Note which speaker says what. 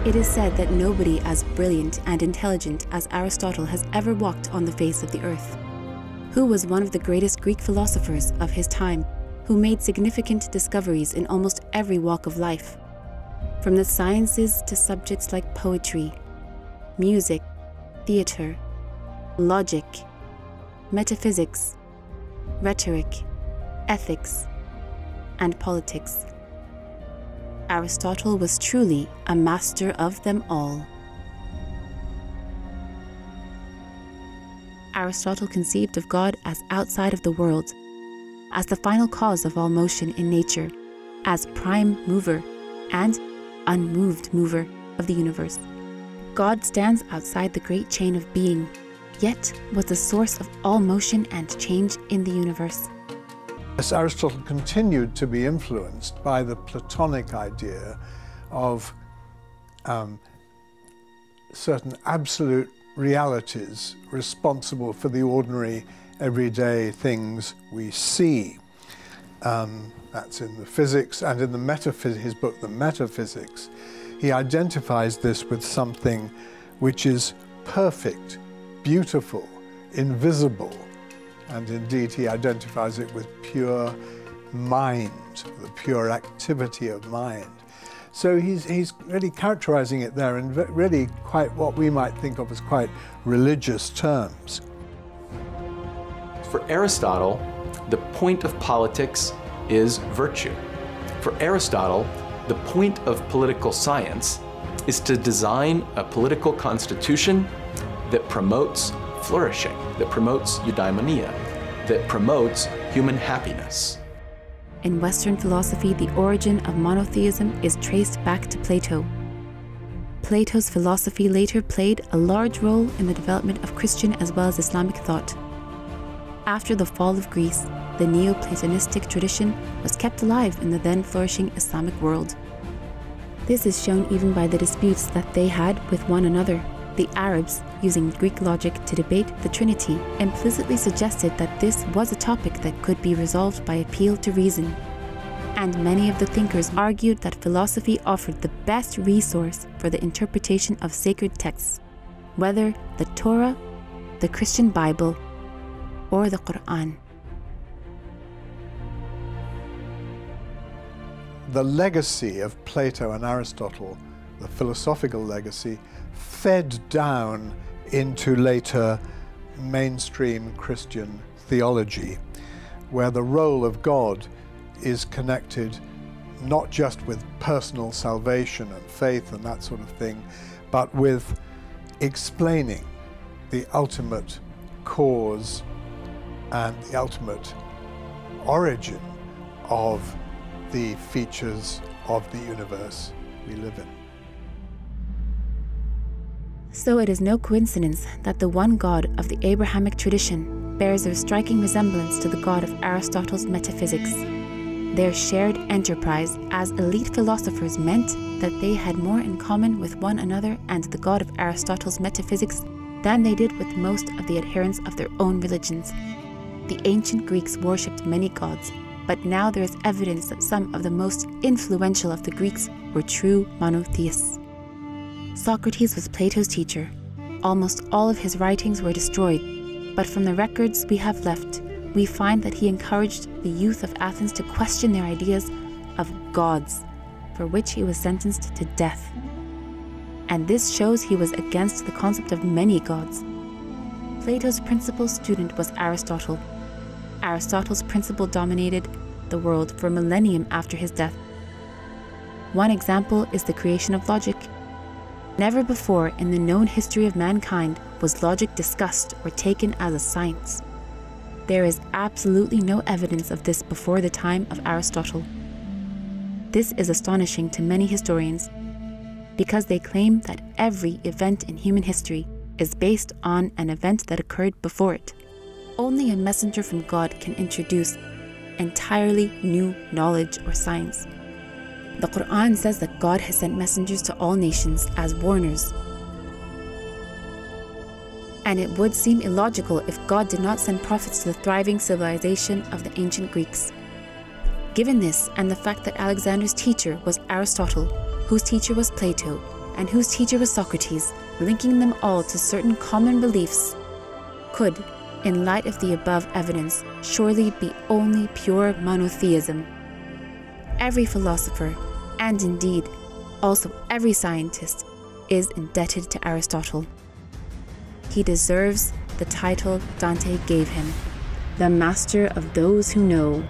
Speaker 1: It is said that nobody as brilliant and intelligent as Aristotle has ever walked on the face of the earth, who was one of the greatest Greek philosophers of his time, who made significant discoveries in almost every walk of life, from the sciences to subjects like poetry, music, theater, logic, metaphysics, rhetoric, ethics, and politics. Aristotle was truly a master of them all. Aristotle conceived of God as outside of the world, as the final cause of all motion in nature, as prime mover and unmoved mover of the universe. God stands outside the great chain of being, yet was the source of all motion and change in the universe.
Speaker 2: As Aristotle continued to be influenced by the Platonic idea of certain absolute realities responsible for the ordinary, everyday things we see. That's in the physics and in the his book, The Metaphysics. He identifies this with something which is perfect, beautiful, invisible, and indeed he identifies it with pure mind, the pure activity of mind. So he's really characterizing it there in really quite what we might think of as quite religious terms.
Speaker 3: For Aristotle, the point of politics is virtue. For Aristotle, the point of political science is to design a political constitution that promotes flourishing, that promotes eudaimonia, that promotes human happiness.
Speaker 1: In Western philosophy, the origin of monotheism is traced back to Plato. Plato's philosophy later played a large role in the development of Christian as well as Islamic thought. After the fall of Greece, the Neoplatonistic tradition was kept alive in the then flourishing Islamic world. This is shown even by the disputes that they had with one another. The Arabs, using Greek logic to debate the Trinity, implicitly suggested that this was a topic that could be resolved by appeal to reason. And many of the thinkers argued that philosophy offered the best resource for the interpretation of sacred texts, whether the Torah, the Christian Bible, or the Quran.
Speaker 2: The legacy of Plato and Aristotle, the philosophical legacy, fed down into later mainstream Christian theology, where the role of God is connected not just with personal salvation and faith and that sort of thing, but with explaining the ultimate cause and the ultimate origin of the features of the universe we live in.
Speaker 1: So it is no coincidence that the one God of the Abrahamic tradition bears a striking resemblance to the God of Aristotle's metaphysics. Their shared enterprise as elite philosophers meant that they had more in common with one another and the God of Aristotle's metaphysics than they did with most of the adherents of their own religions. The ancient Greeks worshipped many gods, but now there is evidence that some of the most influential of the Greeks were true monotheists. Socrates was Plato's teacher. Almost all of his writings were destroyed, but from the records we have left, we find that he encouraged the youth of Athens to question their ideas of gods, for which he was sentenced to death. And this shows he was against the concept of many gods. Plato's principal student was Aristotle. Aristotle's principle dominated the world for a millennium after his death. One example is the creation of logic. Never before in the known history of mankind was logic discussed or taken as a science. There is absolutely no evidence of this before the time of Aristotle. This is astonishing to many historians, because they claim that every event in human history is based on an event that occurred before it. Only a messenger from God can introduce entirely new knowledge or science. The Quran says that God has sent messengers to all nations as warners. And it would seem illogical if God did not send prophets to the thriving civilization of the ancient Greeks. Given this, and the fact that Alexander's teacher was Aristotle, whose teacher was Plato, and whose teacher was Socrates, linking them all to certain common beliefs, could, in light of the above evidence, surely be only pure monotheism. Every philosopher, and indeed also every scientist, is indebted to Aristotle. He deserves the title Dante gave him, the master of those who know.